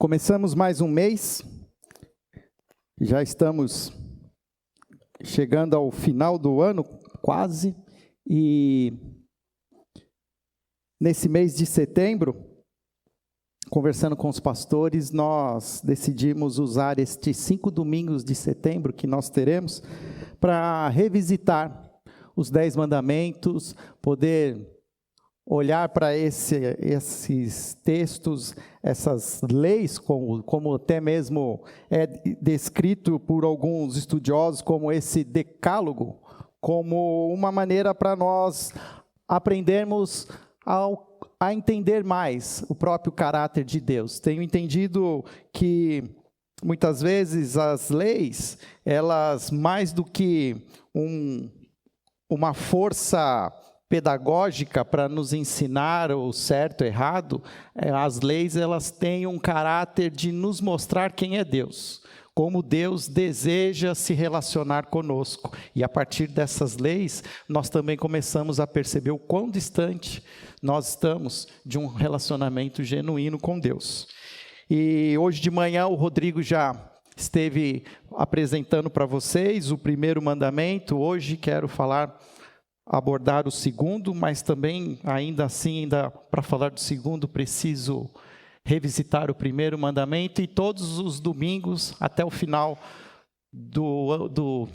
Começamos mais um mês, já estamos chegando ao final do ano, quase, e nesse mês de setembro, conversando com os pastores, nós decidimos usar estes 5 domingos de setembro que nós teremos para revisitar os 10 mandamentos, poder olhar para esses textos, essas leis, como até mesmo é descrito por alguns estudiosos, como esse decálogo, como uma maneira para nós aprendermos a entender mais o próprio caráter de Deus. Tenho entendido que muitas vezes as leis, elas mais do que uma força pedagógica para nos ensinar o certo e errado, as leis elas têm um caráter de nos mostrar quem é Deus, como Deus deseja se relacionar conosco. E a partir dessas leis, nós também começamos a perceber o quão distante nós estamos de um relacionamento genuíno com Deus. E hoje de manhã o Rodrigo já esteve apresentando para vocês o primeiro mandamento. Hoje quero abordar o segundo, mas também, ainda para falar do segundo, preciso revisitar o primeiro mandamento, e todos os domingos, até o final do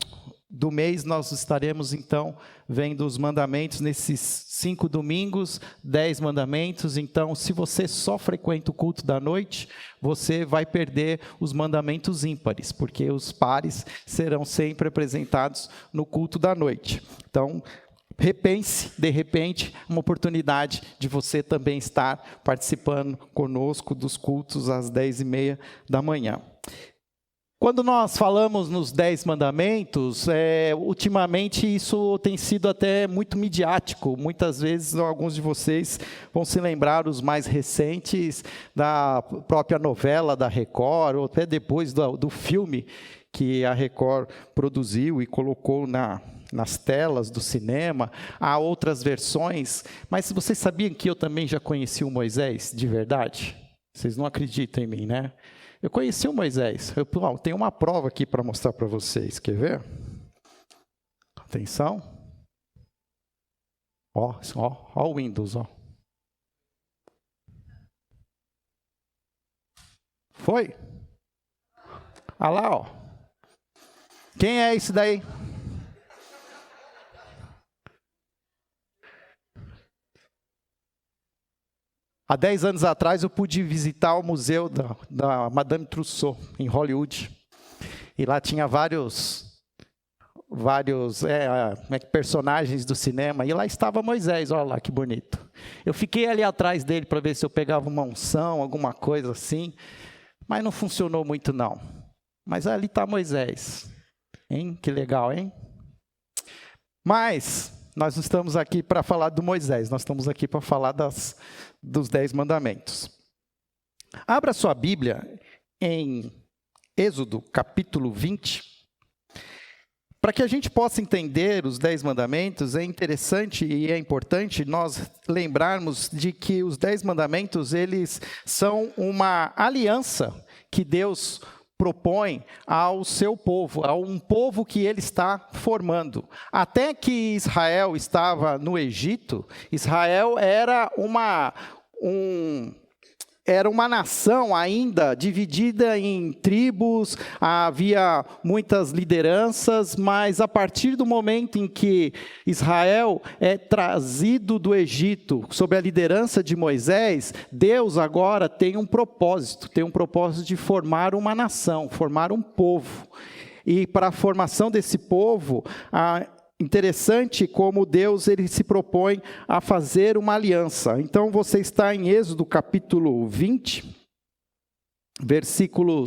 mês, nós estaremos, então, vendo os mandamentos, nesses 5 domingos, 10 mandamentos. Então, se você só frequenta o culto da noite, você vai perder os mandamentos ímpares, porque os pares serão sempre apresentados no culto da noite. Então, repense, de repente, uma oportunidade de você também estar participando conosco dos cultos às 10h30 da manhã. Quando nós falamos nos 10 mandamentos, ultimamente isso tem sido até muito midiático. Muitas vezes, alguns de vocês vão se lembrar, os mais recentes, da própria novela da Record, ou até depois do filme que a Record produziu e colocou nas telas do cinema. Há outras versões, mas vocês sabiam que eu também já conheci o Moisés de verdade? Vocês não acreditam em mim, né? Eu conheci o Moisés. Eu tenho uma prova aqui para mostrar para vocês. Quer ver? Atenção. Ó o Windows, ó. Foi? Olha lá, ó. Quem é esse daí? Há 10 anos atrás eu pude visitar o museu da Madame Tussauds, em Hollywood. E lá tinha vários personagens do cinema. E lá estava Moisés, olha lá que bonito. Eu fiquei ali atrás dele para ver se eu pegava uma unção, alguma coisa assim. Mas não funcionou muito não. Mas ali está Moisés. Hein? Que legal, hein? Mas nós não estamos aqui para falar do Moisés, nós estamos aqui para falar dos 10 mandamentos. Abra sua Bíblia em Êxodo, capítulo 20. Para que a gente possa entender os 10 mandamentos, é interessante e é importante nós lembrarmos de que os 10 mandamentos, eles são uma aliança que Deus propõe ao seu povo, a um povo que ele está formando. Até que Israel estava no Egito, Israel era uma nação ainda dividida em tribos, havia muitas lideranças, mas a partir do momento em que Israel é trazido do Egito, sob a liderança de Moisés, Deus agora tem um propósito de formar uma nação, formar um povo. E para a formação desse povo, interessante como Deus ele se propõe a fazer uma aliança. Então você está em Êxodo capítulo 20, versículo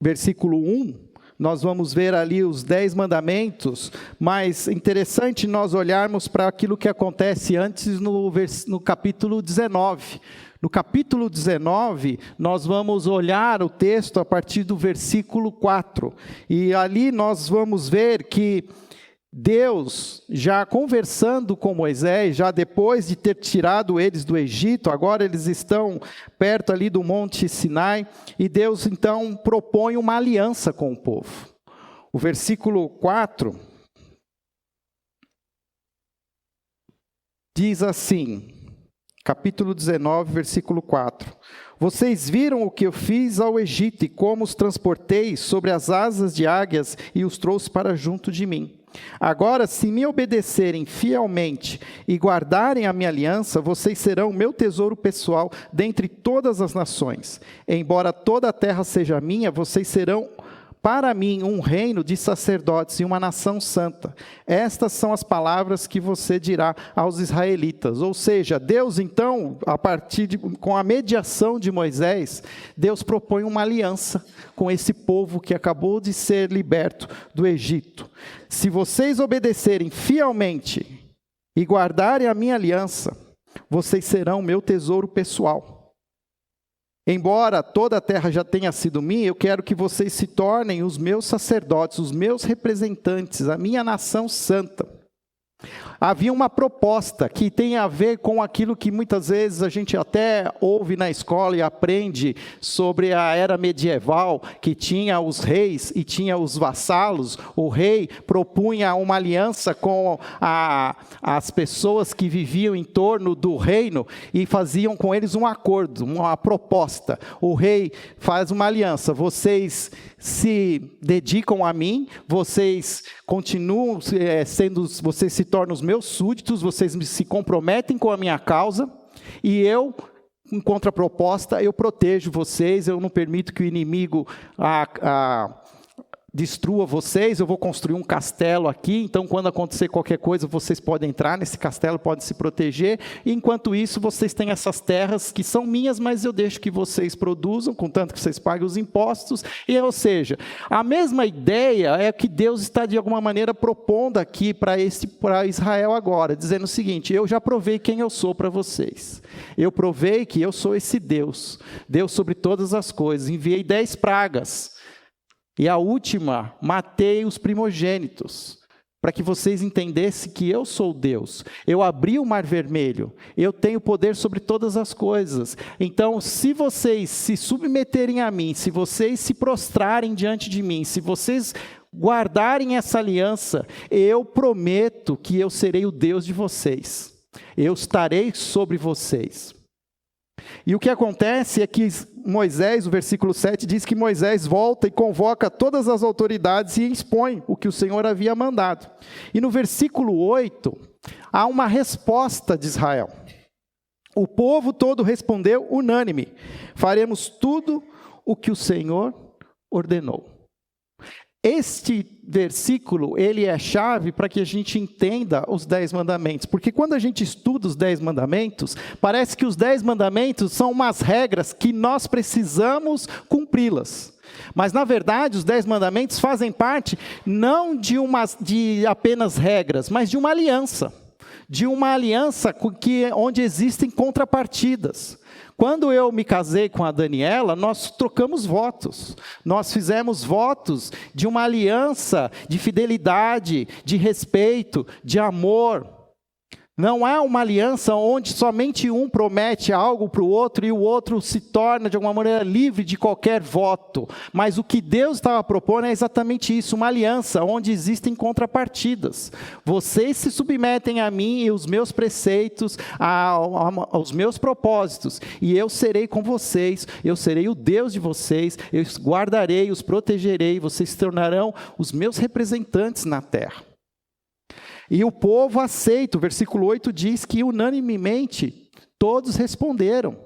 1, nós vamos ver ali os 10 mandamentos, mas interessante nós olharmos para aquilo que acontece antes no capítulo 19. No capítulo 19, nós vamos olhar o texto a partir do versículo 4. E ali nós vamos ver que Deus, já conversando com Moisés, já depois de ter tirado eles do Egito, agora eles estão perto ali do Monte Sinai, e Deus então propõe uma aliança com o povo. O versículo 4 diz assim, capítulo 19, versículo 4. Vocês viram o que eu fiz ao Egito e como os transportei sobre as asas de águias e os trouxe para junto de mim. Agora, se me obedecerem fielmente e guardarem a minha aliança, vocês serão o meu tesouro pessoal dentre todas as nações. Embora toda a terra seja minha, vocês serão para mim um reino de sacerdotes e uma nação santa. Estas são as palavras que você dirá aos israelitas. Ou seja, Deus então, com a mediação de Moisés, Deus propõe uma aliança com esse povo que acabou de ser liberto do Egito. Se vocês obedecerem fielmente e guardarem a minha aliança, vocês serão meu tesouro pessoal. Embora toda a terra já tenha sido minha, eu quero que vocês se tornem os meus sacerdotes, os meus representantes, a minha nação santa. Havia uma proposta que tem a ver com aquilo que muitas vezes a gente até ouve na escola e aprende sobre a era medieval, que tinha os reis e tinha os vassalos. O rei propunha uma aliança com as pessoas que viviam em torno do reino e faziam com eles um acordo, uma proposta. O rei faz uma aliança, vocês se dedicam a mim, vocês continuam vocês se tornam os meus súditos, vocês se comprometem com a minha causa, e eu, em contraproposta, eu protejo vocês, eu não permito que o inimigo destrua vocês, eu vou construir um castelo aqui, então quando acontecer qualquer coisa, vocês podem entrar nesse castelo, podem se proteger, e enquanto isso, vocês têm essas terras que são minhas, mas eu deixo que vocês produzam, contanto que vocês paguem os impostos, ou seja, a mesma ideia é que Deus está de alguma maneira propondo aqui para Israel agora, dizendo o seguinte: eu já provei quem eu sou para vocês, eu provei que eu sou esse Deus, Deus sobre todas as coisas, enviei 10 pragas, e a última, matei os primogênitos, para que vocês entendessem que eu sou Deus. Eu abri o mar vermelho, eu tenho poder sobre todas as coisas. Então, se vocês se submeterem a mim, se vocês se prostrarem diante de mim, se vocês guardarem essa aliança, eu prometo que eu serei o Deus de vocês. Eu estarei sobre vocês. E o que acontece é que Moisés, o versículo 7, diz que Moisés volta e convoca todas as autoridades e expõe o que o Senhor havia mandado. E no versículo 8, há uma resposta de Israel. O povo todo respondeu unânime: faremos tudo o que o Senhor ordenou. Este versículo, ele é chave para que a gente entenda os 10 mandamentos, porque quando a gente estuda os 10 mandamentos, parece que os 10 mandamentos são umas regras que nós precisamos cumpri-las. Mas, na verdade, os 10 mandamentos fazem parte não de apenas regras, mas de uma aliança onde existem contrapartidas. Quando eu me casei com a Daniela, nós trocamos votos. Nós fizemos votos de uma aliança de fidelidade, de respeito, de amor. Não é uma aliança onde somente um promete algo para o outro e o outro se torna de alguma maneira livre de qualquer voto. Mas o que Deus estava propondo é exatamente isso, uma aliança onde existem contrapartidas. Vocês se submetem a mim e os meus preceitos, aos meus propósitos, e eu serei com vocês, eu serei o Deus de vocês, eu os guardarei, os protegerei, vocês se tornarão os meus representantes na terra. E o povo aceita, o versículo 8 diz que unanimemente todos responderam: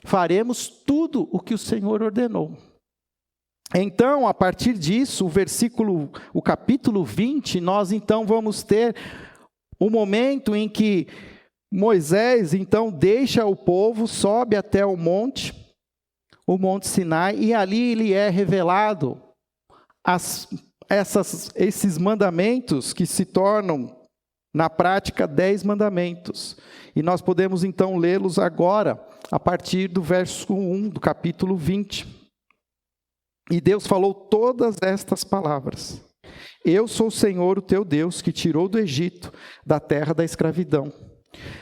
faremos tudo o que o Senhor ordenou. Então, a partir disso, o capítulo 20, nós então vamos ter o momento em que Moisés então deixa o povo, sobe até o Monte Sinai, e ali lhe é revelado esses mandamentos que se tornam, na prática, 10 mandamentos. E nós podemos então lê-los agora, a partir do verso 1 do capítulo 20. E Deus falou todas estas palavras: Eu sou o Senhor, o teu Deus, que tirou do Egito, da terra da escravidão.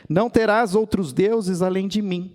Não terás outros deuses além de mim.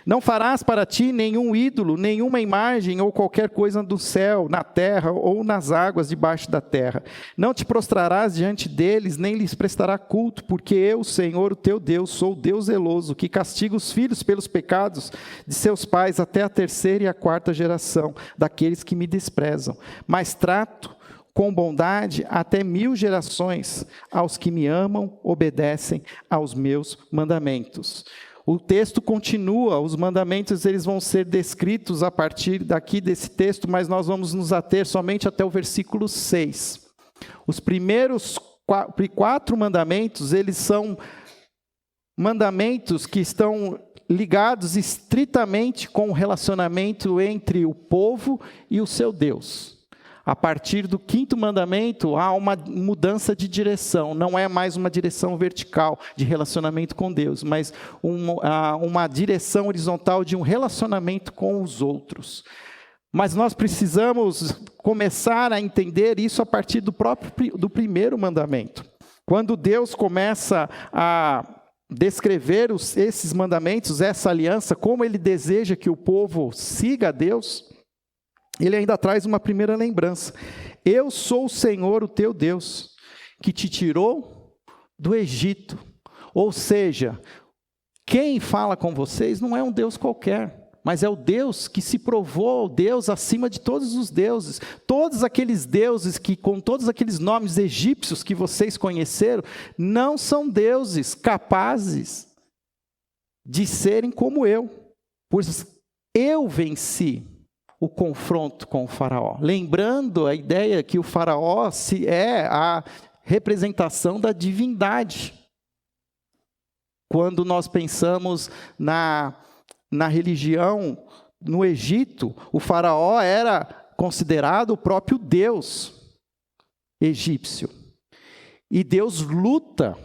Não farás para ti nenhum ídolo, nenhuma imagem ou qualquer coisa do céu, na terra ou nas águas debaixo da terra. Não te prostrarás diante deles, nem lhes prestará culto, porque eu, Senhor, o teu Deus, sou o Deus zeloso, que castiga os filhos pelos pecados de seus pais até a 3ª e a 4ª geração daqueles que me desprezam. Mas trato com bondade até 1000 gerações aos que me amam, obedecem aos meus mandamentos. O texto continua, os mandamentos eles vão ser descritos a partir daqui desse texto, mas nós vamos nos ater somente até o versículo 6. Os primeiros 4 mandamentos, eles são mandamentos que estão ligados estritamente com o relacionamento entre o povo e o seu Deus. A partir do 5º mandamento, há uma mudança de direção. Não é mais uma direção vertical de relacionamento com Deus, mas uma direção horizontal de um relacionamento com os outros. Mas nós precisamos começar a entender isso a partir do 1º mandamento. Quando Deus começa a descrever esses mandamentos, essa aliança, como Ele deseja que o povo siga a Deus, Ele ainda traz uma primeira lembrança. Eu sou o Senhor, o teu Deus, que te tirou do Egito. Ou seja, quem fala com vocês não é um Deus qualquer, mas é o Deus que se provou Deus acima de todos os deuses. Todos aqueles deuses que, com todos aqueles nomes egípcios que vocês conheceram, não são deuses capazes de serem como eu, pois eu venci o confronto com o faraó. Lembrando a ideia que o faraó é a representação da divindade. Quando nós pensamos na religião no Egito, o faraó era considerado o próprio Deus egípcio. E Deus luta,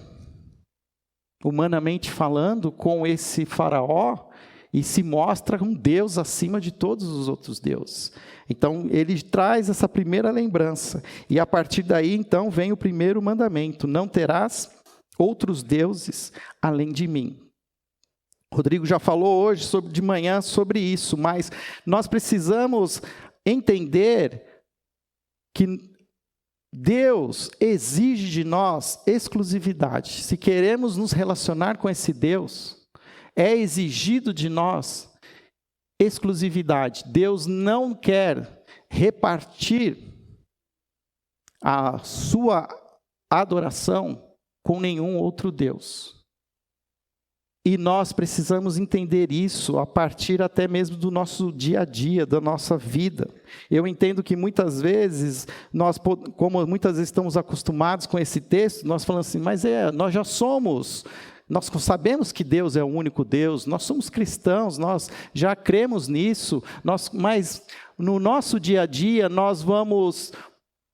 humanamente falando, com esse faraó, e se mostra um Deus acima de todos os outros deuses. Então, ele traz essa primeira lembrança. E a partir daí, então, vem o 1º mandamento. Não terás outros deuses além de mim. Rodrigo já falou hoje, de manhã, sobre isso. Mas nós precisamos entender que Deus exige de nós exclusividade. Se queremos nos relacionar com esse Deus, é exigido de nós exclusividade. Deus não quer repartir a sua adoração com nenhum outro Deus. E nós precisamos entender isso a partir até mesmo do nosso dia a dia, da nossa vida. Eu entendo que muitas vezes, como muitas vezes estamos acostumados com esse texto, nós falamos assim, mas nós já somos... Nós sabemos que Deus é o único Deus, nós somos cristãos, nós já cremos nisso, mas no nosso dia a dia nós vamos,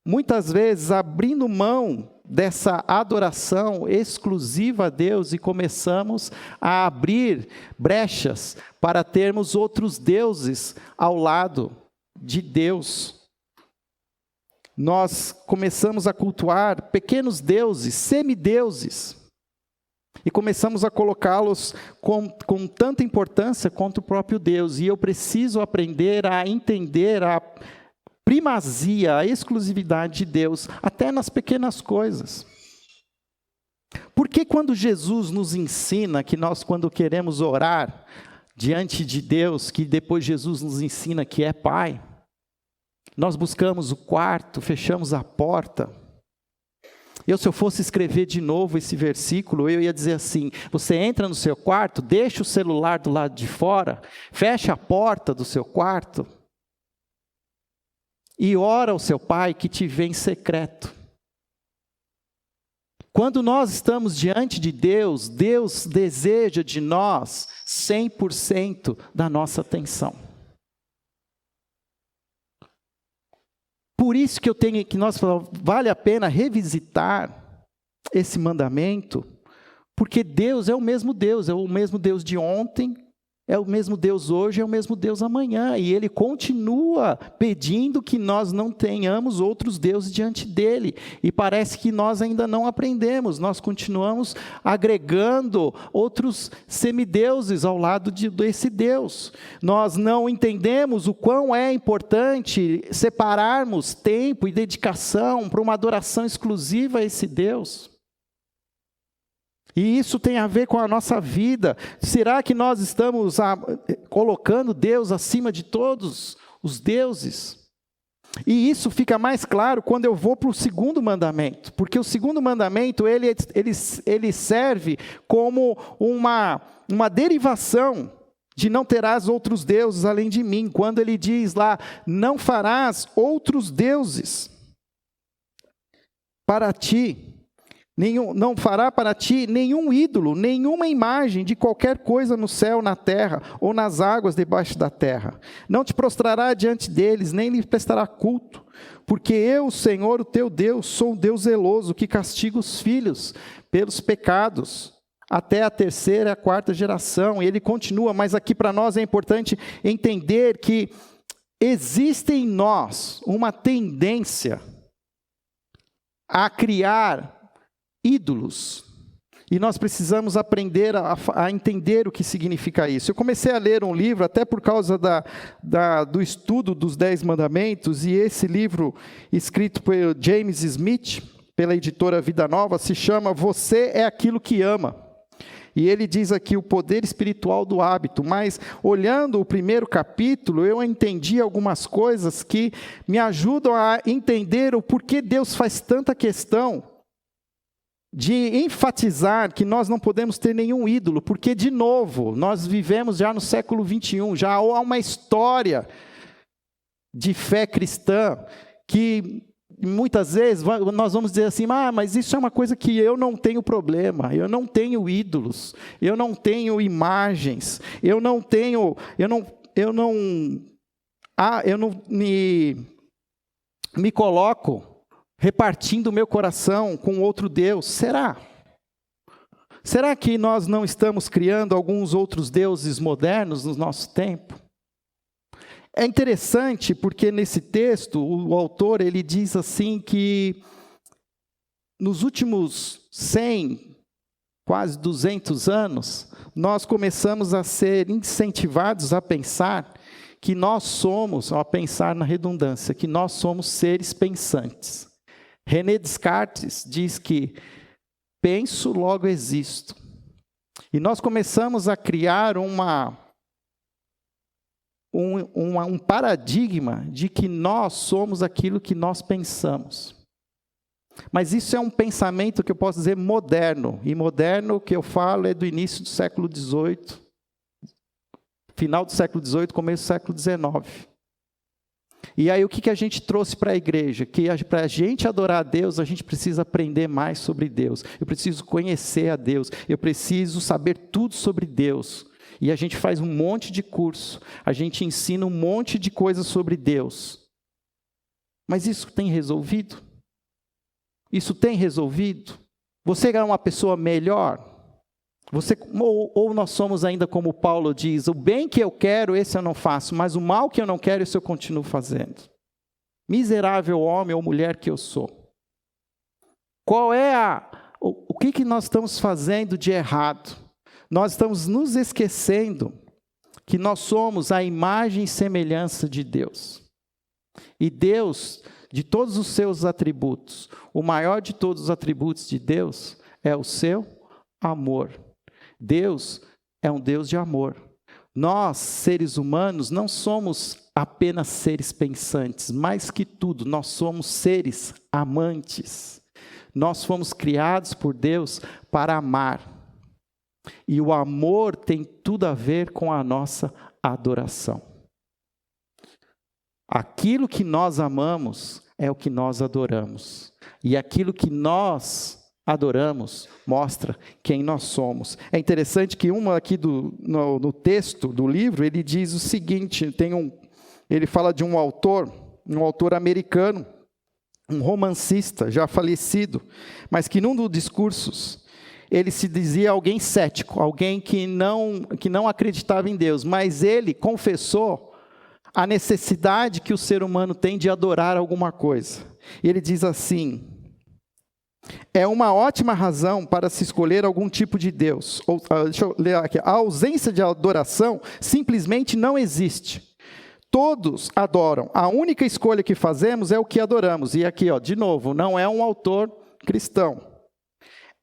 muitas vezes, abrindo mão dessa adoração exclusiva a Deus e começamos a abrir brechas para termos outros deuses ao lado de Deus. Nós começamos a cultuar pequenos deuses, semideuses, e começamos a colocá-los com tanta importância quanto o próprio Deus. E eu preciso aprender a entender a primazia, a exclusividade de Deus, até nas pequenas coisas. Porque quando Jesus nos ensina que nós, quando queremos orar diante de Deus, que depois Jesus nos ensina que é Pai, nós buscamos o quarto, fechamos a porta. Se eu fosse escrever de novo esse versículo, eu ia dizer assim, você entra no seu quarto, deixa o celular do lado de fora, fecha a porta do seu quarto e ora ao seu Pai que te vê em secreto. Quando nós estamos diante de Deus, Deus deseja de nós 100% da nossa atenção. Por isso que nós falamos, vale a pena revisitar esse mandamento, porque Deus é o mesmo Deus de ontem, É o mesmo Deus hoje, é o mesmo Deus amanhã. E Ele continua pedindo que nós não tenhamos outros deuses diante dEle. E parece que nós ainda não aprendemos. Nós continuamos agregando outros semideuses ao lado desse Deus. Nós não entendemos o quão é importante separarmos tempo e dedicação para uma adoração exclusiva a esse Deus. E isso tem a ver com a nossa vida. Será que nós estamos colocando Deus acima de todos os deuses? E isso fica mais claro quando eu vou para o segundo mandamento. Porque o segundo mandamento, ele serve como uma derivação de não terás outros deuses além de mim. Quando ele diz lá, não farás outros deuses para ti. Não fará para ti nenhum ídolo, nenhuma imagem de qualquer coisa no céu, na terra, ou nas águas debaixo da terra. Não te prostrará diante deles, nem lhe prestará culto. Porque eu, Senhor, o teu Deus, sou um Deus zeloso, que castiga os filhos pelos pecados, até a terceira e a quarta geração. E ele continua, mas aqui para nós é importante entender que existe em nós uma tendência a criar ídolos, e nós precisamos aprender a entender o que significa isso. Eu comecei a ler um livro, até por causa do estudo dos 10 mandamentos, e esse livro, escrito por James Smith, pela editora Vida Nova, se chama Você é Aquilo que Ama. E ele diz aqui o poder espiritual do hábito, mas olhando o primeiro capítulo, eu entendi algumas coisas que me ajudam a entender o porquê Deus faz tanta questão de enfatizar que nós não podemos ter nenhum ídolo, porque, de novo, nós vivemos já no século 21, já há uma história de fé cristã, que muitas vezes nós vamos dizer assim, mas isso é uma coisa que eu não tenho problema, eu não tenho ídolos, eu não tenho imagens, eu não me coloco repartindo o meu coração com outro Deus. Será? Será que nós não estamos criando alguns outros deuses modernos no nosso tempo? É interessante porque nesse texto, o autor ele diz assim que nos últimos 100, quase 200 anos, nós começamos a ser incentivados a pensar que nós somos, a pensar na redundância, que nós somos seres pensantes. René Descartes diz que penso, logo existo. E nós começamos a criar um paradigma de que nós somos aquilo que nós pensamos. Mas isso é um pensamento que eu posso dizer moderno. E moderno, que eu falo, é do início do século XVIII, final do século XVIII, começo do século XIX. E aí o que a gente trouxe para a igreja? Que para a gente adorar a Deus, a gente precisa aprender mais sobre Deus. Eu preciso conhecer a Deus. Eu preciso saber tudo sobre Deus. E a gente faz um monte de curso. A gente ensina um monte de coisas sobre Deus. Mas isso tem resolvido? Isso tem resolvido? Você é uma pessoa melhor? Ou nós somos ainda como Paulo diz, o bem que eu quero, esse eu não faço, mas o mal que eu não quero, esse eu continuo fazendo. Miserável homem ou mulher que eu sou. O que nós estamos fazendo de errado? Nós estamos nos esquecendo que nós somos a imagem e semelhança de Deus. E Deus, de todos os seus atributos, o maior de todos os atributos de Deus é o seu amor. Deus é um Deus de amor. Nós, seres humanos, não somos apenas seres pensantes, mais que tudo, nós somos seres amantes. Nós fomos criados por Deus para amar. E o amor tem tudo a ver com a nossa adoração. Aquilo que nós amamos é o que nós adoramos. E aquilo que nós adoramos mostra quem nós somos. É interessante que aqui no texto do livro, ele diz o seguinte, ele fala de um autor americano, um romancista já falecido, mas que num dos discursos, ele se dizia alguém cético, alguém que não acreditava em Deus, mas ele confessou a necessidade que o ser humano tem de adorar alguma coisa. E ele diz assim: é uma ótima razão para se escolher algum tipo de Deus. Deixa eu ler aqui. A ausência de adoração simplesmente não existe. Todos adoram. A única escolha que fazemos é o que adoramos. E aqui, de novo, não é um autor cristão.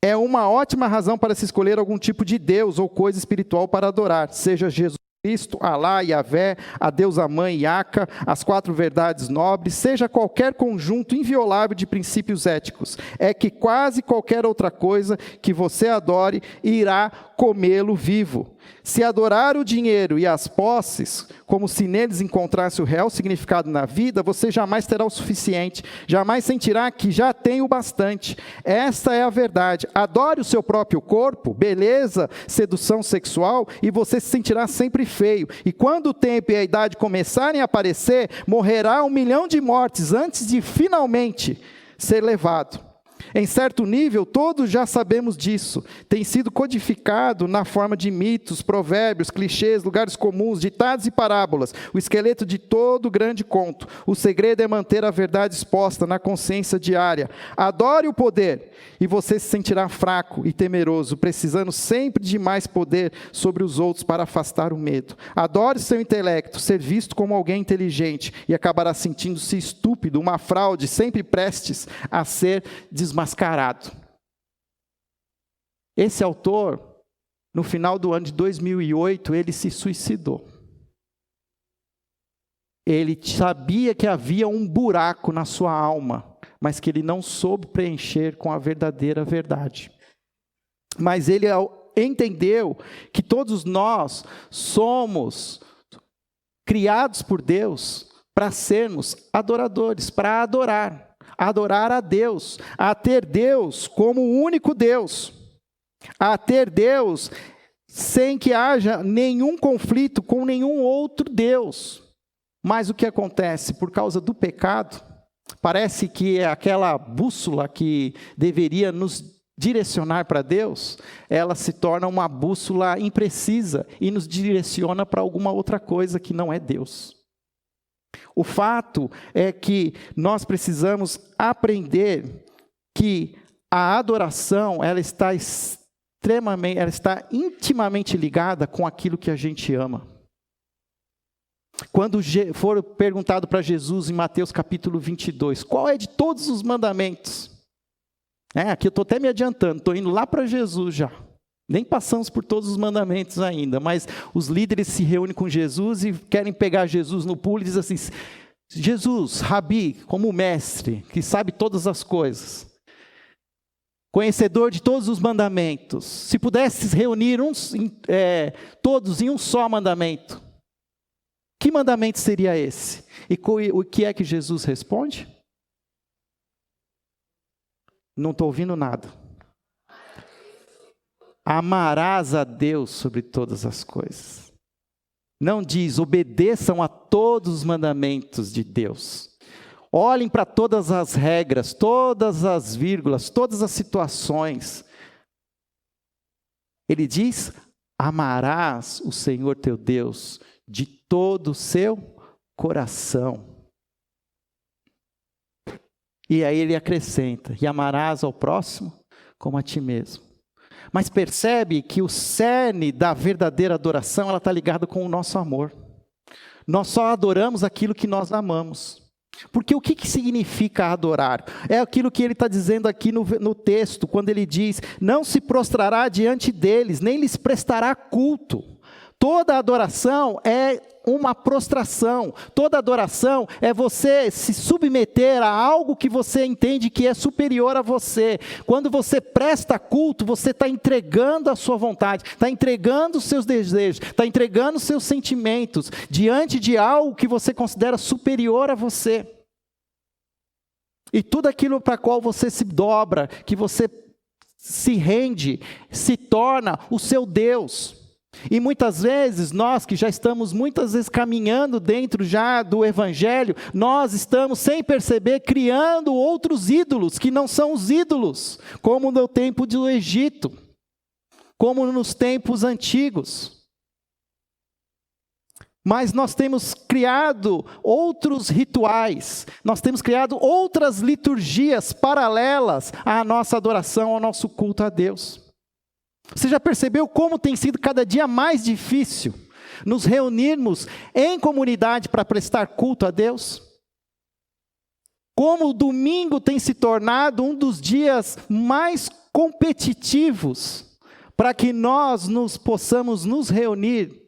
É uma ótima razão para se escolher algum tipo de Deus ou coisa espiritual para adorar, seja Jesus Cristo, Alá, Yahvé, a deusa mãe, Iaca, as 4 verdades nobres, seja qualquer conjunto inviolável de princípios éticos. É que quase qualquer outra coisa que você adore irá comê-lo vivo. Se adorar o dinheiro e as posses, como se neles encontrasse o real significado na vida, você jamais terá o suficiente, jamais sentirá que já tem o bastante. Esta é a verdade. Adore o seu próprio corpo, beleza, sedução sexual, e você se sentirá sempre feio. E quando o tempo e a idade começarem a aparecer, morrerá 1 milhão de mortes antes de finalmente ser levado. Em certo nível, todos já sabemos disso. Tem sido codificado na forma de mitos, provérbios, clichês, lugares comuns, ditados e parábolas. O esqueleto de todo grande conto. O segredo é manter a verdade exposta na consciência diária. Adore o poder, e você se sentirá fraco e temeroso, precisando sempre de mais poder sobre os outros para afastar o medo. Adore seu intelecto, ser visto como alguém inteligente, e acabará sentindo-se estúpido, uma fraude, sempre prestes a ser desmascarado. Esse autor, no final do ano de 2008, ele se suicidou. Ele sabia que havia um buraco na sua alma, mas que ele não soube preencher com a verdadeira verdade. Mas ele entendeu que todos nós somos criados por Deus para sermos adoradores, para adorar a Deus, a ter Deus como o único Deus, a ter Deus sem que haja nenhum conflito com nenhum outro Deus. Mas o que acontece? Por causa do pecado, parece que é aquela bússola que deveria nos direcionar para Deus, ela se torna uma bússola imprecisa e nos direciona para alguma outra coisa que não é Deus. O fato é que nós precisamos aprender que a adoração, ela está intimamente ligada com aquilo que a gente ama. Quando for perguntado para Jesus em Mateus capítulo 22, qual é de todos os mandamentos? Aqui eu estou até me adiantando, estou indo lá para Jesus já. Nem passamos por todos os mandamentos ainda, mas os líderes se reúnem com Jesus e querem pegar Jesus no pulo e dizem assim: Jesus, Rabi, como mestre, que sabe todas as coisas, conhecedor de todos os mandamentos, se pudesses reunir todos em um só mandamento, que mandamento seria esse? E o que é que Jesus responde? Não estou ouvindo nada. Amarás a Deus sobre todas as coisas. Não diz, obedeçam a todos os mandamentos de Deus. Olhem para todas as regras, todas as vírgulas, todas as situações. Ele diz, amarás o Senhor teu Deus de todo o seu coração. E aí ele acrescenta, e amarás ao próximo como a ti mesmo. Mas percebe que o cerne da verdadeira adoração, ela está ligada com o nosso amor. Nós só adoramos aquilo que nós amamos. Porque o que significa adorar? É aquilo que ele está dizendo aqui no texto, quando ele diz, não se prostrará diante deles, nem lhes prestará culto. Toda adoração é uma prostração. Toda adoração é você se submeter a algo que você entende que é superior a você. Quando você presta culto, você está entregando a sua vontade, está entregando os seus desejos, está entregando os seus sentimentos diante de algo que você considera superior a você. E tudo aquilo para qual você se dobra, que você se rende, se torna o seu Deus. E muitas vezes, nós que já estamos muitas vezes caminhando dentro já do Evangelho, nós estamos sem perceber criando outros ídolos que não são os ídolos, como no tempo do Egito. como nos tempos antigos. Mas nós temos criado outros rituais, nós temos criado outras liturgias paralelas à nossa adoração, ao nosso culto a Deus. Você já percebeu como tem sido cada dia mais difícil nos reunirmos em comunidade para prestar culto a Deus? Como o domingo tem se tornado um dos dias mais competitivos para que nós possamos nos reunir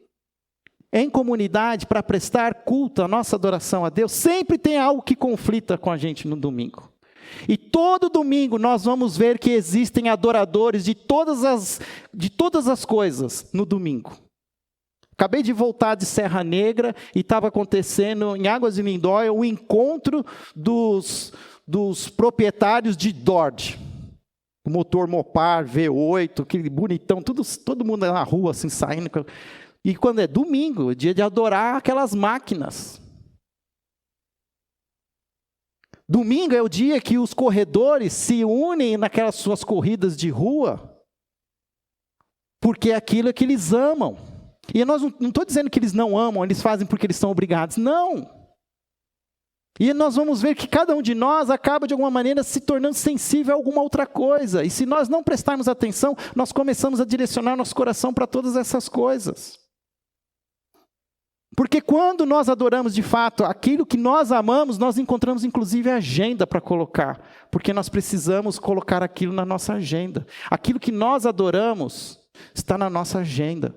em comunidade para prestar culto, a nossa adoração a Deus. Sempre tem algo que conflita com a gente no domingo. E todo domingo nós vamos ver que existem adoradores de todas as coisas no domingo. Acabei de voltar de Serra Negra e estava acontecendo em Águas de Lindóia o encontro dos proprietários de Dodge. O motor Mopar, V8, aquele bonitão, todo mundo na rua assim saindo. E quando é domingo, é dia de adorar aquelas máquinas. Domingo é o dia que os corredores se unem naquelas suas corridas de rua, porque aquilo é que eles amam. E nós não estou dizendo que eles não amam, eles fazem porque eles são obrigados. Não. E nós vamos ver que cada um de nós acaba, de alguma maneira, se tornando sensível a alguma outra coisa. E se nós não prestarmos atenção, nós começamos a direcionar nosso coração para todas essas coisas. Porque quando nós adoramos de fato aquilo que nós amamos, nós encontramos inclusive agenda para colocar. Porque nós precisamos colocar aquilo na nossa agenda. Aquilo que nós adoramos está na nossa agenda.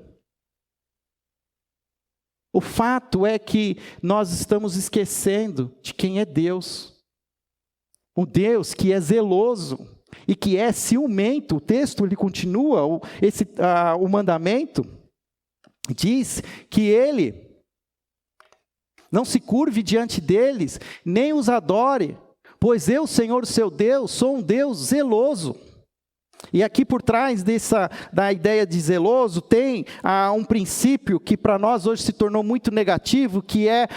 O fato é que nós estamos esquecendo de quem é Deus. O Deus que é zeloso e que é ciumento. O texto ele continua, o mandamento diz que ele não se curve diante deles, nem os adore, pois eu, Senhor, seu Deus, sou um Deus zeloso. E aqui por trás da ideia de zeloso, tem um princípio que para nós hoje se tornou muito negativo, que é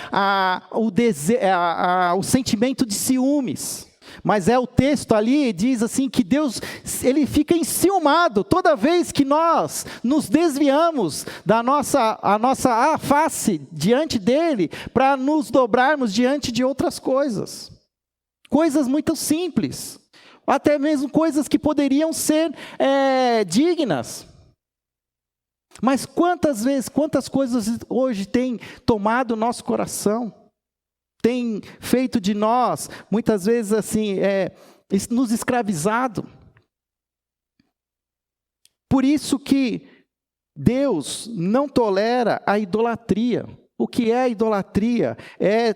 o sentimento de ciúmes. Mas o texto ali diz assim que Deus, ele fica enciumado toda vez que nós nos desviamos da nossa face diante dele para nos dobrarmos diante de outras coisas. Coisas muito simples, até mesmo coisas que poderiam ser dignas. Mas quantas coisas hoje têm tomado o nosso coração? Tem feito de nós, muitas vezes assim, nos escravizado. Por isso que Deus não tolera a idolatria. O que é a idolatria? É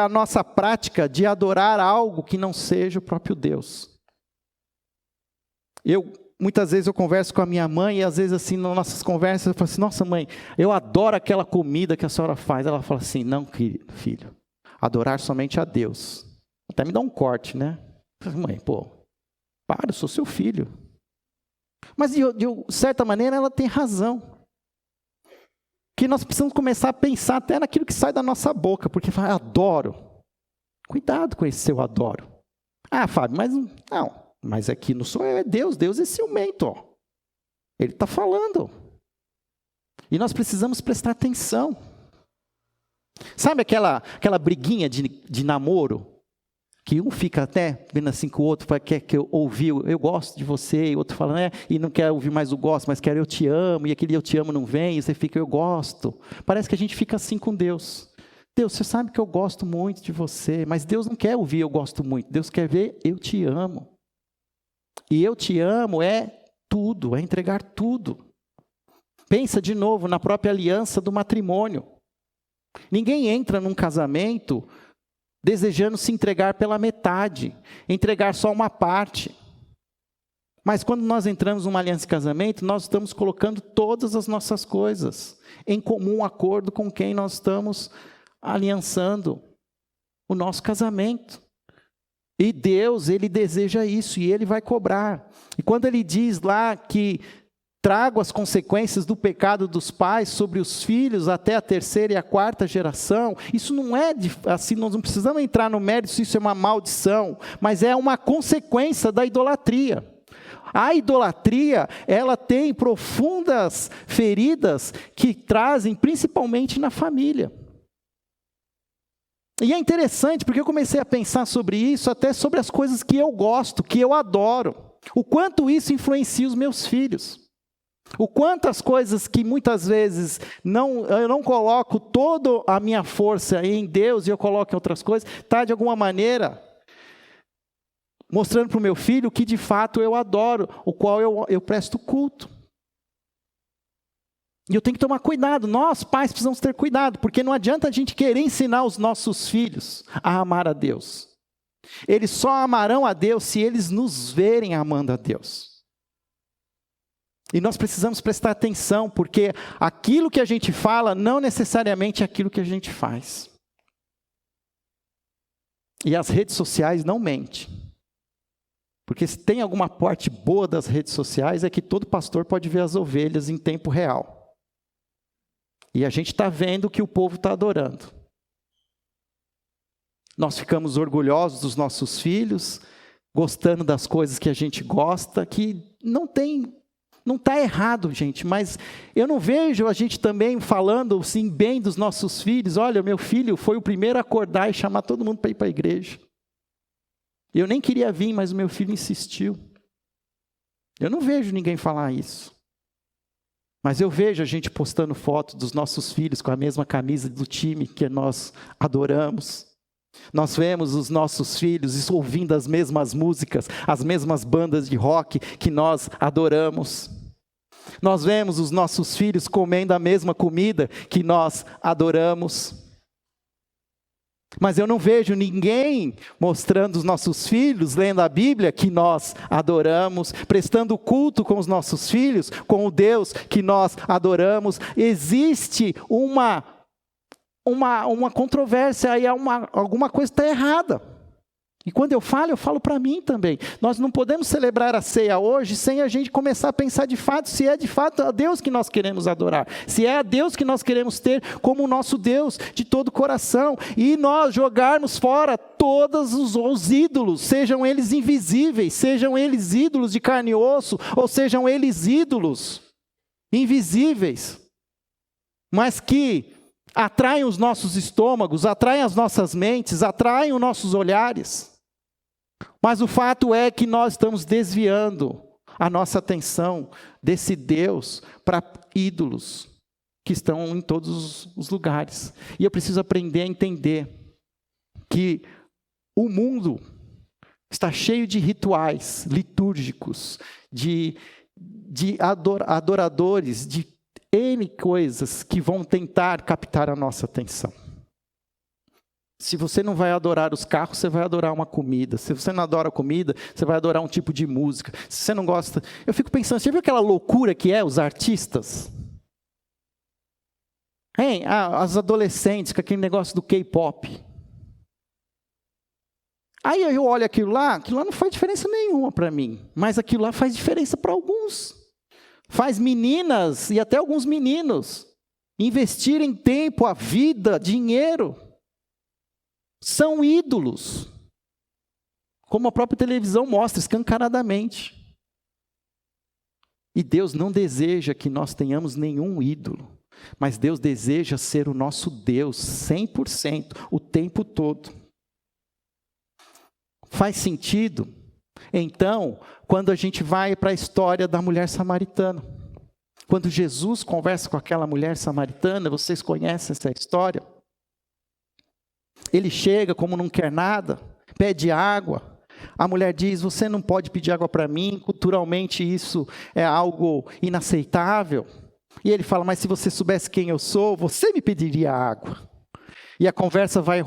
a nossa prática de adorar algo que não seja o próprio Deus. Muitas vezes eu converso com a minha mãe, e às vezes assim, nas nossas conversas, eu falo assim, nossa mãe, eu adoro aquela comida que a senhora faz. Ela fala assim, não, filho. Adorar somente a Deus. Até me dá um corte, né? Mãe, para, eu sou seu filho. Mas de certa maneira ela tem razão. Que nós precisamos começar a pensar até naquilo que sai da nossa boca, porque fala, adoro. Cuidado com esse seu adoro. Ah, Fábio, mas não. Mas aqui não sou eu, é Deus. Deus é ciumento, ó. Ele está falando. E nós precisamos prestar atenção. Sabe aquela briguinha de namoro? Que um fica até vendo assim com o outro, quer que eu ouvi, eu gosto de você, e o outro fala, e não quer ouvir mais o gosto, mas quer eu te amo, e aquele eu te amo não vem, e você fica, eu gosto. Parece que a gente fica assim com Deus. Deus, você sabe que eu gosto muito de você, mas Deus não quer ouvir eu gosto muito, Deus quer ver eu te amo. E eu te amo é tudo, é entregar tudo. Pensa de novo na própria aliança do matrimônio. Ninguém entra num casamento desejando se entregar pela metade, entregar só uma parte. Mas quando nós entramos numa aliança de casamento, nós estamos colocando todas as nossas coisas em comum acordo com quem nós estamos aliançando o nosso casamento. E Deus, Ele deseja isso e Ele vai cobrar. E quando Ele diz lá que trago as consequências do pecado dos pais sobre os filhos até a 3ª e a 4ª geração. Isso não é assim, nós não precisamos entrar no mérito se isso é uma maldição, mas é uma consequência da idolatria. A idolatria, ela tem profundas feridas que trazem principalmente na família. E é interessante, porque eu comecei a pensar sobre isso, até sobre as coisas que eu gosto, que eu adoro. O quanto isso influencia os meus filhos. O quanto as coisas que muitas vezes eu não coloco toda a minha força em Deus e eu coloco em outras coisas, está de alguma maneira mostrando para o meu filho o que de fato eu adoro, o qual eu presto culto. E eu tenho que tomar cuidado, nós pais precisamos ter cuidado, porque não adianta a gente querer ensinar os nossos filhos a amar a Deus. Eles só amarão a Deus se eles nos verem amando a Deus. E nós precisamos prestar atenção, porque aquilo que a gente fala não necessariamente é aquilo que a gente faz. E as redes sociais não mentem. Porque se tem alguma parte boa das redes sociais é que todo pastor pode ver as ovelhas em tempo real. E a gente está vendo o que o povo está adorando. Nós ficamos orgulhosos dos nossos filhos, gostando das coisas que a gente gosta, que não está errado, gente, mas eu não vejo a gente também falando assim bem dos nossos filhos. Olha, meu filho foi o primeiro a acordar e chamar todo mundo para ir para a igreja. Eu nem queria vir, mas o meu filho insistiu. Eu não vejo ninguém falar isso. Mas eu vejo a gente postando foto dos nossos filhos com a mesma camisa do time que nós adoramos. Nós vemos os nossos filhos ouvindo as mesmas músicas, as mesmas bandas de rock que nós adoramos. Nós vemos os nossos filhos comendo a mesma comida que nós adoramos. Mas eu não vejo ninguém mostrando os nossos filhos, lendo a Bíblia, que nós adoramos, prestando culto com os nossos filhos, com o Deus que nós adoramos. Existe uma controvérsia, aí alguma coisa está errada. E quando eu falo para mim também. Nós não podemos celebrar a ceia hoje sem a gente começar a pensar de fato, se é de fato a Deus que nós queremos adorar. Se é a Deus que nós queremos ter como o nosso Deus de todo o coração. E nós jogarmos fora todos os ídolos, sejam eles invisíveis, sejam eles ídolos de carne e osso, ou sejam eles ídolos invisíveis, mas que atraem os nossos estômagos, atraem as nossas mentes, atraem os nossos olhares. Mas o fato é que nós estamos desviando a nossa atenção desse Deus para ídolos que estão em todos os lugares. E eu preciso aprender a entender que o mundo está cheio de rituais litúrgicos, de adoradores, de N coisas que vão tentar captar a nossa atenção. Se você não vai adorar os carros, você vai adorar uma comida. Se você não adora comida, você vai adorar um tipo de música. Se você não gosta... Eu fico pensando, você viu aquela loucura que é os artistas? As adolescentes com aquele negócio do K-pop. Aí eu olho aquilo lá não faz diferença nenhuma para mim. Mas aquilo lá faz diferença para alguns. Faz meninas e até alguns meninos investirem tempo, a vida, dinheiro. São ídolos. Como a própria televisão mostra escancaradamente. E Deus não deseja que nós tenhamos nenhum ídolo. Mas Deus deseja ser o nosso Deus 100%, o tempo todo. Faz sentido? Então, quando a gente vai para a história da mulher samaritana. Quando Jesus conversa com aquela mulher samaritana, vocês conhecem essa história? Ele chega como não quer nada, pede água. A mulher diz, você não pode pedir água para mim, culturalmente isso é algo inaceitável. E ele fala, mas se você soubesse quem eu sou, você me pediria água. E a conversa vai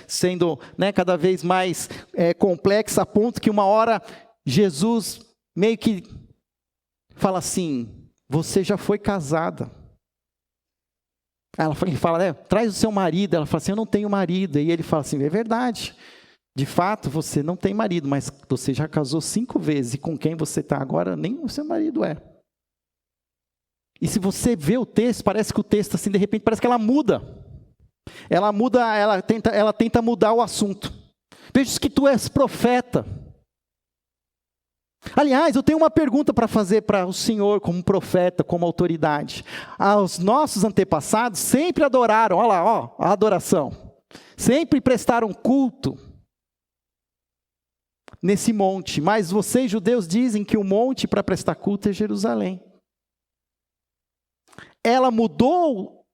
sendo cada vez mais complexa, a ponto que uma hora Jesus meio que fala assim, você já foi casada. Ele fala, traz o seu marido. Ela fala assim, eu não tenho marido. E ele fala assim, é verdade. De fato, você não tem marido, mas você já casou 5 vezes. E com quem você está agora, nem o seu marido é. E se você vê o texto, parece que o texto, assim, de repente, parece que ela muda. Ela tenta mudar o assunto. Vejo que tu és profeta. Aliás, eu tenho uma pergunta para fazer para o Senhor, como profeta, como autoridade. Os nossos antepassados sempre adoraram, olha lá, ó, a adoração. Sempre prestaram culto nesse monte. Mas vocês, judeus, dizem que o monte para prestar culto é Jerusalém. Ela mudou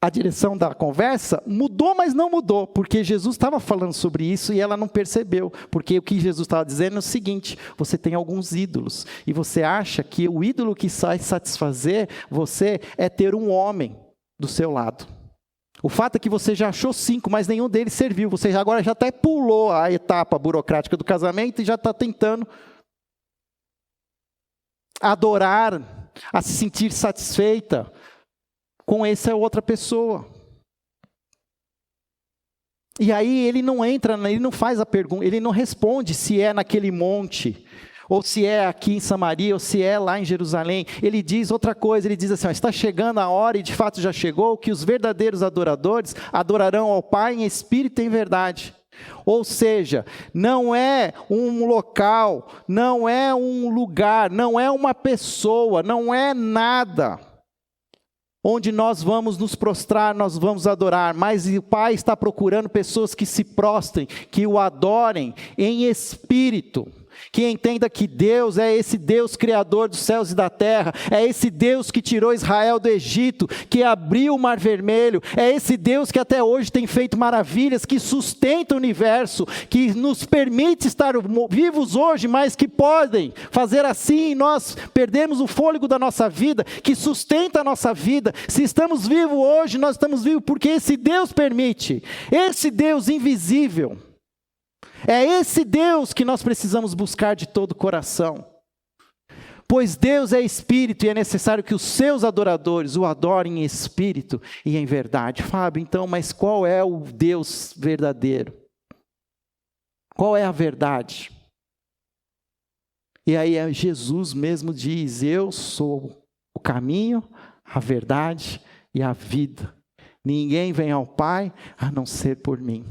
a direção da conversa? Mudou, mas não mudou, porque Jesus estava falando sobre isso e ela não percebeu, porque o que Jesus estava dizendo é o seguinte: você tem alguns ídolos, e você acha que o ídolo que sai satisfazer você é ter um homem do seu lado. O fato é que você já achou 5, mas nenhum deles serviu, você agora já até pulou a etapa burocrática do casamento e já está tentando adorar, a se sentir satisfeita com essa outra pessoa. E aí ele não entra, ele não faz a pergunta, ele não responde se é naquele monte, ou se é aqui em Samaria, ou se é lá em Jerusalém. Ele diz outra coisa, ele diz assim: está chegando a hora, e de fato já chegou, que os verdadeiros adoradores adorarão ao Pai em espírito e em verdade. Ou seja, não é um local, não é um lugar, não é uma pessoa, não é nada onde nós vamos nos prostrar, nós vamos adorar, mas o Pai está procurando pessoas que se prostrem, que o adorem em espírito, que entenda que Deus é esse Deus criador dos céus e da terra, é esse Deus que tirou Israel do Egito, que abriu o Mar Vermelho, é esse Deus que até hoje tem feito maravilhas, que sustenta o universo, que nos permite estar vivos hoje, mas que podem fazer assim e nós perdemos o fôlego da nossa vida, que sustenta a nossa vida. Se estamos vivos hoje, nós estamos vivos porque esse Deus permite, esse Deus invisível. É esse Deus que nós precisamos buscar de todo o coração. Pois Deus é espírito e é necessário que os seus adoradores o adorem em espírito e em verdade. Fábio, então, mas qual é o Deus verdadeiro? Qual é a verdade? E aí Jesus mesmo diz: eu sou o caminho, a verdade e a vida. Ninguém vem ao Pai a não ser por mim.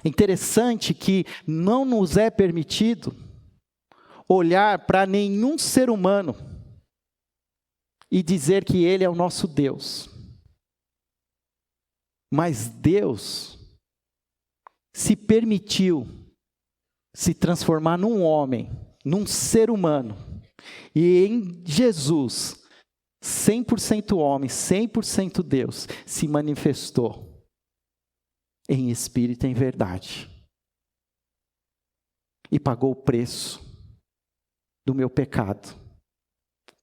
Interessante que não nos é permitido olhar para nenhum ser humano e dizer que ele é o nosso Deus. Mas Deus se permitiu se transformar num homem, num ser humano. E em Jesus, 100% homem, 100% Deus, se manifestou em espírito e em verdade. E pagou o preço do meu pecado.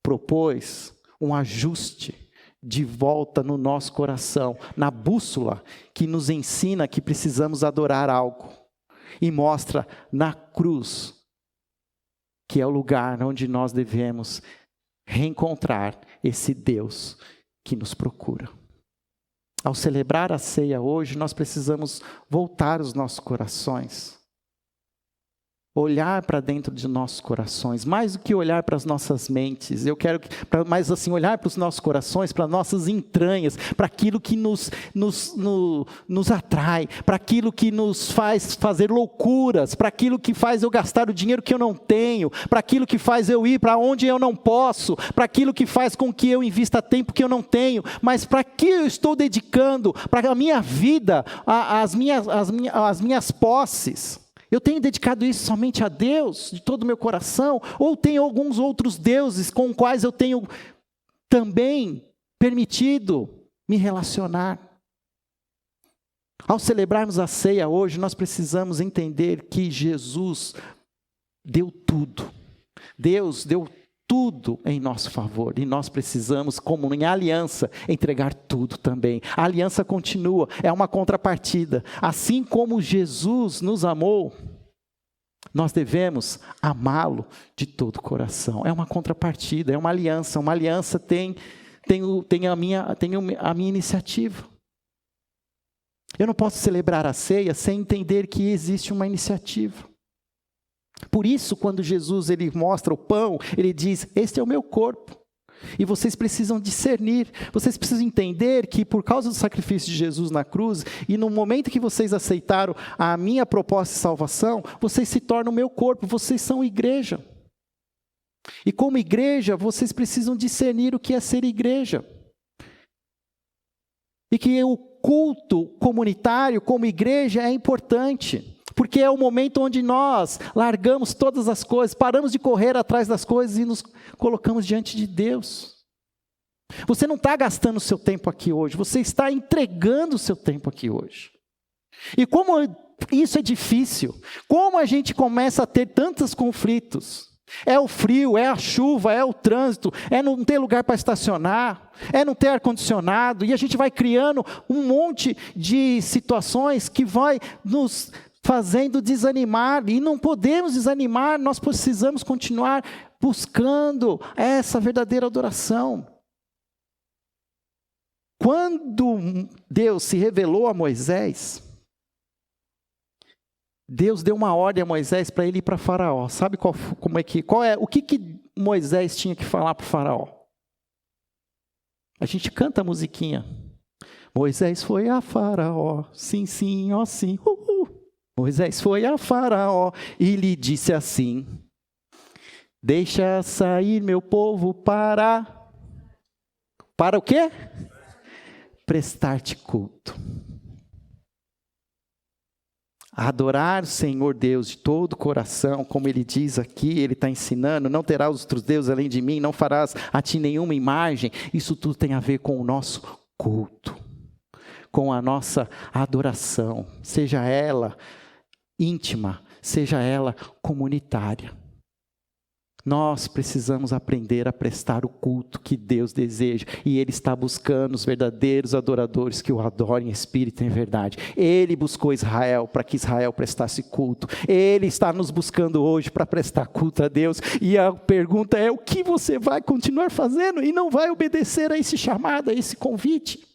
Propôs um ajuste de volta no nosso coração, na bússola que nos ensina que precisamos adorar algo. E mostra na cruz que é o lugar onde nós devemos reencontrar esse Deus que nos procura. Ao celebrar a ceia hoje, nós precisamos voltar os nossos corações. Olhar para dentro de nossos corações, mais do que olhar para as nossas mentes. Eu quero, mais assim, olhar para os nossos corações, para as nossas entranhas, para aquilo que nos atrai, para aquilo que nos faz fazer loucuras, para aquilo que faz eu gastar o dinheiro que eu não tenho, para aquilo que faz eu ir para onde eu não posso, para aquilo que faz com que eu invista tempo que eu não tenho, mas para que eu estou dedicando, para a minha vida, as minhas posses. Eu tenho dedicado isso somente a Deus, de todo o meu coração, ou tenho alguns outros deuses com os quais eu tenho também permitido me relacionar? Ao celebrarmos a ceia hoje, nós precisamos entender que Jesus deu tudo. Deus deu tudo em nosso favor, e nós precisamos, como em aliança, entregar tudo também. A aliança continua, é uma contrapartida. Assim como Jesus nos amou, nós devemos amá-lo de todo o coração. É uma contrapartida, é uma aliança. Uma aliança tem a minha iniciativa. Eu não posso celebrar a ceia sem entender que existe uma iniciativa. Por isso, quando Jesus ele mostra o pão, ele diz: este é o meu corpo. E vocês precisam discernir, vocês precisam entender que por causa do sacrifício de Jesus na cruz, e no momento que vocês aceitaram a minha proposta de salvação, vocês se tornam o meu corpo, vocês são igreja. E como igreja, vocês precisam discernir o que é ser igreja. E que o culto comunitário como igreja é importante. Porque é o momento onde nós largamos todas as coisas, paramos de correr atrás das coisas e nos colocamos diante de Deus. Você não está gastando o seu tempo aqui hoje, você está entregando o seu tempo aqui hoje. E como isso é difícil, como a gente começa a ter tantos conflitos. É o frio, é a chuva, é o trânsito, é não ter lugar para estacionar, é não ter ar-condicionado, e a gente vai criando um monte de situações que vai nos fazendo desanimar, e não podemos desanimar, nós precisamos continuar buscando essa verdadeira adoração. Quando Deus se revelou a Moisés, Deus deu uma ordem a Moisés para ele ir para Faraó. Sabe o que Moisés tinha que falar para o Faraó? A gente canta a musiquinha. Moisés foi a Faraó, sim, sim, ó sim, Moisés foi a Faraó e lhe disse assim: deixa sair meu povo para o quê? Prestar-te culto. Adorar o Senhor Deus de todo o coração, como Ele diz aqui, Ele está ensinando, não terás outros deuses além de mim, não farás a ti nenhuma imagem. Isso tudo tem a ver com o nosso culto, com a nossa adoração, seja ela íntima, seja ela comunitária. Nós precisamos aprender a prestar o culto que Deus deseja, e Ele está buscando os verdadeiros adoradores que o adorem em espírito e em verdade. Ele buscou Israel para que Israel prestasse culto. Ele está nos buscando hoje para prestar culto a Deus, e a pergunta é: o que você vai continuar fazendo e não vai obedecer a esse chamado, a esse convite?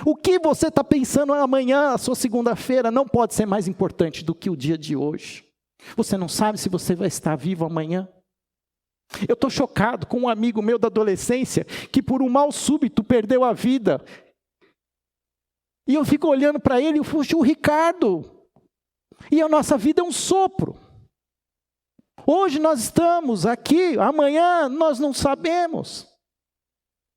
O que você está pensando amanhã, a sua segunda-feira, não pode ser mais importante do que o dia de hoje. Você não sabe se você vai estar vivo amanhã. Eu estou chocado com um amigo meu da adolescência, que por um mal súbito perdeu a vida. E eu fico olhando para ele e falo: o Ricardo. E a nossa vida é um sopro. Hoje nós estamos aqui, amanhã nós não sabemos.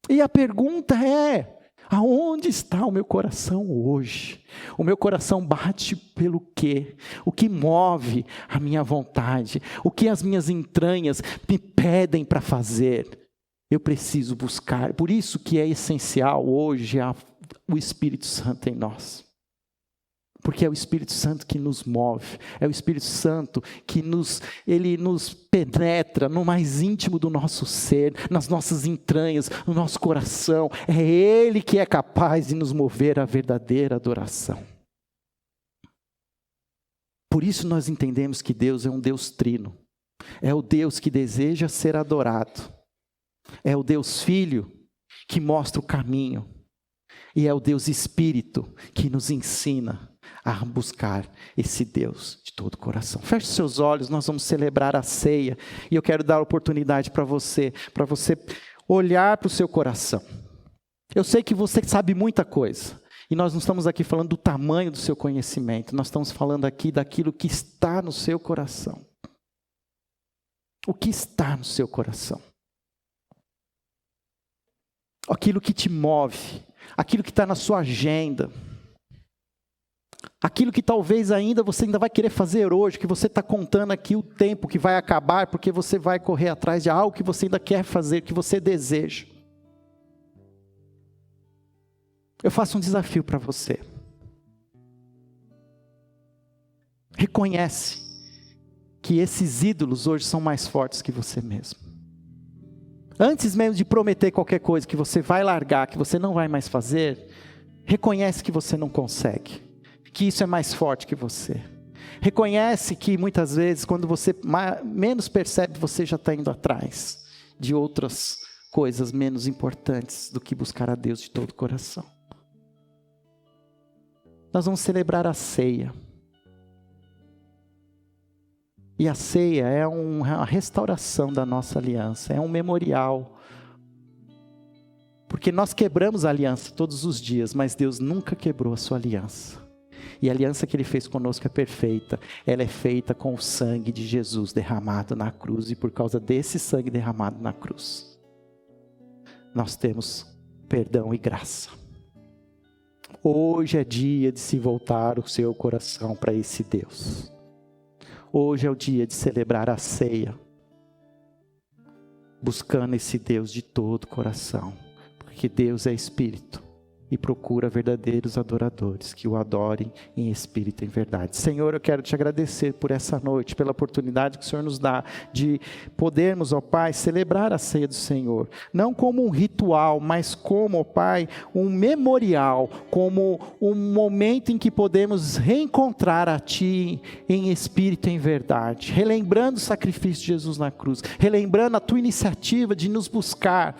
E a pergunta é: aonde está o meu coração hoje? O meu coração bate pelo quê? O que move a minha vontade? O que as minhas entranhas me pedem para fazer? Eu preciso buscar. Por isso que é essencial hoje o Espírito Santo em nós. Porque é o Espírito Santo que nos move, é o Espírito Santo que ele nos penetra no mais íntimo do nosso ser, nas nossas entranhas, no nosso coração. É Ele que é capaz de nos mover à verdadeira adoração. Por isso nós entendemos que Deus é um Deus trino, é o Deus que deseja ser adorado, é o Deus Filho que mostra o caminho, e é o Deus Espírito que nos ensina a buscar esse Deus de todo o coração. Feche seus olhos, nós vamos celebrar a ceia, e eu quero dar a oportunidade para você olhar para o seu coração. Eu sei que você sabe muita coisa, e nós não estamos aqui falando do tamanho do seu conhecimento, nós estamos falando aqui daquilo que está no seu coração. O que está no seu coração? Aquilo que te move, aquilo que está na sua agenda, aquilo que talvez você ainda vai querer fazer hoje, que você está contando aqui o tempo que vai acabar, porque você vai correr atrás de algo que você ainda quer fazer, que você deseja. Eu faço um desafio para você. Reconhece que esses ídolos hoje são mais fortes que você mesmo. Antes mesmo de prometer qualquer coisa que você vai largar, que você não vai mais fazer, reconhece que você não consegue, que isso é mais forte que você. Reconhece que muitas vezes, quando você menos percebe, você já está indo atrás de outras coisas menos importantes do que buscar a Deus de todo o coração. Nós vamos celebrar a ceia. E a ceia é uma restauração da nossa aliança, é um memorial, Porque nós quebramos a aliança todos os dias, mas Deus nunca quebrou a sua aliança. E a aliança que Ele fez conosco é perfeita. Ela é feita com o sangue de Jesus derramado na cruz. E por causa desse sangue derramado na cruz, nós temos perdão e graça. Hoje é dia de se voltar o seu coração para esse Deus. Hoje é o dia de celebrar a ceia, buscando esse Deus de todo o coração. Porque Deus é Espírito e procura verdadeiros adoradores que o adorem em espírito e em verdade. Senhor, eu quero te agradecer por essa noite, pela oportunidade que o Senhor nos dá de podermos, ó Pai, celebrar a ceia do Senhor. Não como um ritual, mas como, ó Pai, um memorial, como um momento em que podemos reencontrar a Ti em espírito e em verdade. Relembrando o sacrifício de Jesus na cruz, relembrando a Tua iniciativa de nos buscar,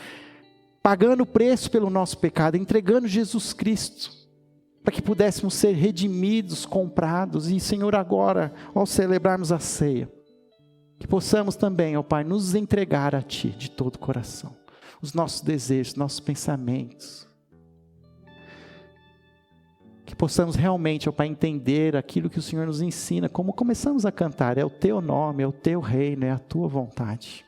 pagando o preço pelo nosso pecado, entregando Jesus Cristo, para que pudéssemos ser redimidos, comprados. E Senhor, agora, ao celebrarmos a ceia, que possamos também, ó Pai, nos entregar a Ti de todo o coração, os nossos desejos, nossos pensamentos, que possamos realmente, ó Pai, entender aquilo que o Senhor nos ensina, como começamos a cantar: é o Teu nome, é o Teu reino, é a Tua vontade.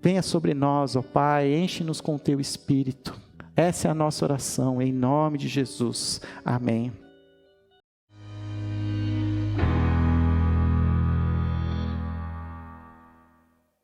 Venha sobre nós, ó Pai, enche-nos com o Teu Espírito. Essa é a nossa oração, em nome de Jesus. Amém.